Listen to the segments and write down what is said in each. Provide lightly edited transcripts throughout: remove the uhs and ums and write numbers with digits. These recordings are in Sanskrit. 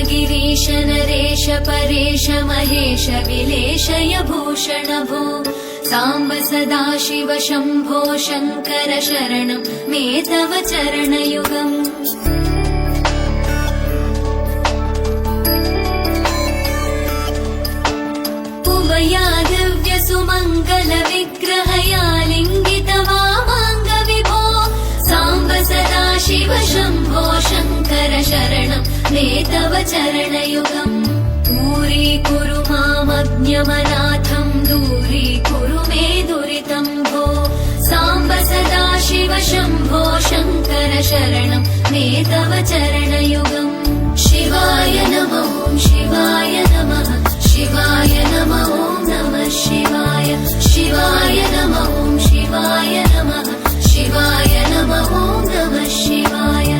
गिरीश नरेश परेश महेश विलेशय भूषण भो साम्ब सदाशिव शम्भो शङ्कर शरणं मे तव चरणयुगम्। उमया दिव्य सुमङ्गल विग्रहया लिङ्गित वामाङ्ग विभो साम्ब सदाशिव शम्भो शङ्कर शरणं मे तव चरणयुगम्। दूरीकुरु मामज्ञमनाथं दूरीकुरु मे दुरितं भो साम्ब सदाशिव शम्भो शङ्कर शरणं मे तव चरणयुगम्। शिवाय नमः शिवाय नमः शिवाय नमः नमः शिवाय शिवाय नमः शिवाय नमः शिवाय नमः नमः शिवाय।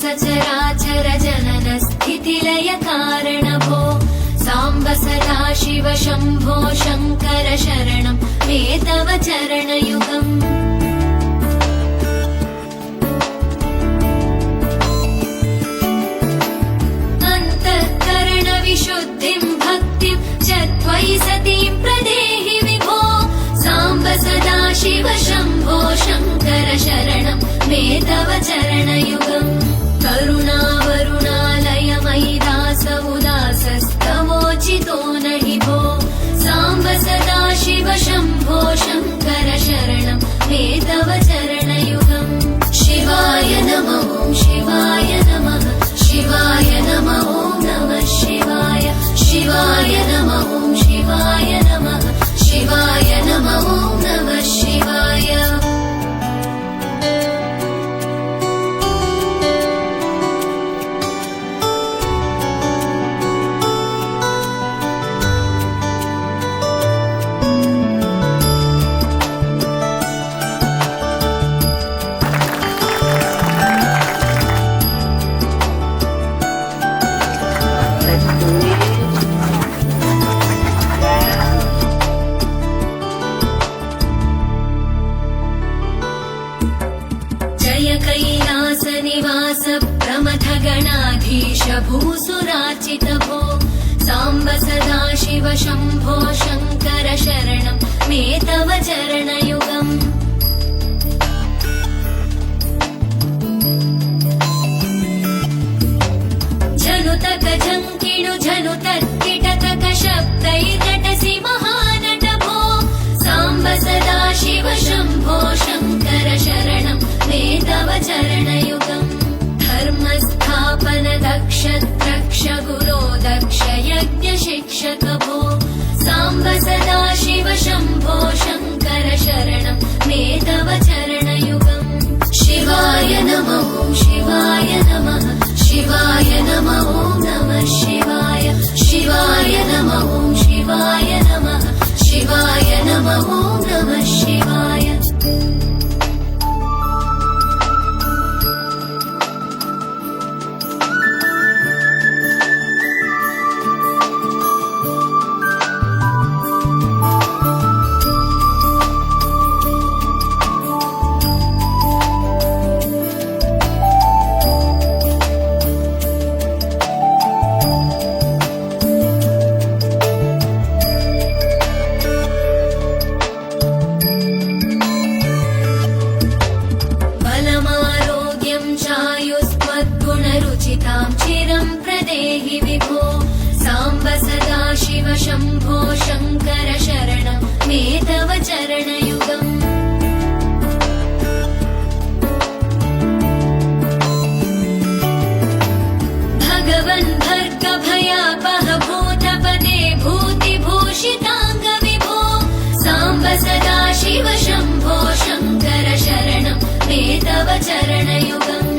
सचराचर जनन स्थितिलय कारण भो साम्ब सदाशिव शम्भो शङ्कर शरणं मे तव चरणयुगम्। अन्तःकरण विशुद्धिं भक्तिं च त्वयि सतीं प्रदेहि विभो साम्ब सदाशिव शम्भो शङ्कर शरणं मे तव चरणयुगम्। करुणावरुणालय मयि दास उदासस्तवोचितो नहि भो साम्ब सदाशिव शम्भो शङ्कर शरणं मे तव चरणयुगम्। शिवाय नमः शिवाय नमः शिवाय नमः नमः शिवाय शिवाय नमः शिवाय नमः शिवाय नमः नमः शिवाय। प्रमथ गणाधीश भूसुरार्चित भो साम्ब सदाशिव शम्भो शङ्कर शरणं मे तव चरणयुगम्। झनुतक झङ्किणु झनुतत्किटतक शब्दैर्नटसि महानट भो साम्ब सदाशिव शम्भो शङ्कर शरणं मे तव चरणयुगम्। धर्मस्थापन दक्ष द्रक्ष गुरो दक्ष यज्ञ शिक्षक भो साम्ब सदाशिव शम्भो शङ्कर शरणं मे तव चरणयुगम्। शिवाय नमः शिवाय नमः शिवाय नमः नमः शिवाय शिवाय नमः शिवाय नमः शिवाय नमः नमः शिवाय। शम्भो शङ्कर शरणं मे तव चरणयुगम् भगवन् भर्गभयापह भूतपदे भूतिभूषिताङ्ग विभो साम्ब सदा शिव शम्भो शङ्कर शरणं मे तव चरणयुगम्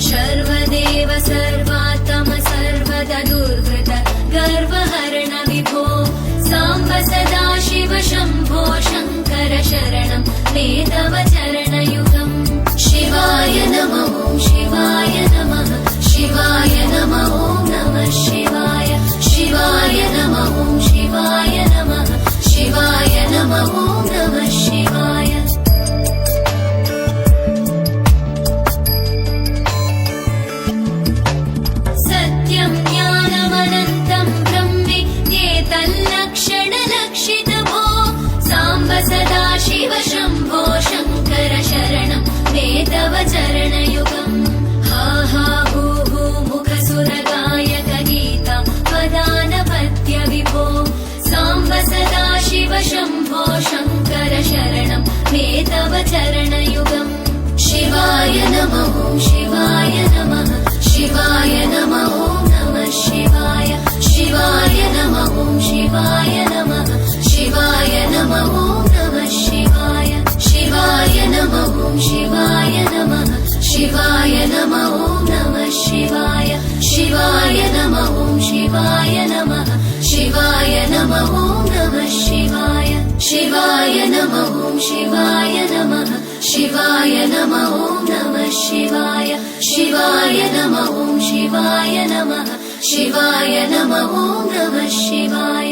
सर्वदेव सर्वात्म सर्वदा दुर्वृत गर्वहरण विभो साम्ब सदा शिव शम्भो शङ्कर शरणं मे तव चरणयुगम् शिवाय नमः शिवाय नमः शिवाय नमः नमः शिवाय शिवाय नमः शिवाय नमः शिवाय नमः नमः शिवाय सत्यं ज्ञानमनन्तं ब्रह्मेत्येतल्लक्षणलक्षितभो साम्ब सदा शिव शम्भो शङ्कर शरणं मे तव चरणयुगम् हा हा हू हू मुखसुरगायक गीतं वदानपत्य विभो साम्ब सदा शिव शम्भो शङ्कर शरणं मे तव चरणयुगम् शिवाय नमः शिवाय नमः शिवाय नमः नमः शिवाय शिवाय नमः शिवाय नमः शिवाय नमः नमः शिवाय शिवाय नमः शिवाय नमः शिवाय नमः नमः शिवाय शिवाय नमः शिवाय नमः शिवाय नमः नमः शिवाय शिवाय नमः शिवाय नमः शिवाय नमः नमः शिवाय शिवाय नमः शिवाय नमः शिवाय नमः नमः शिवाय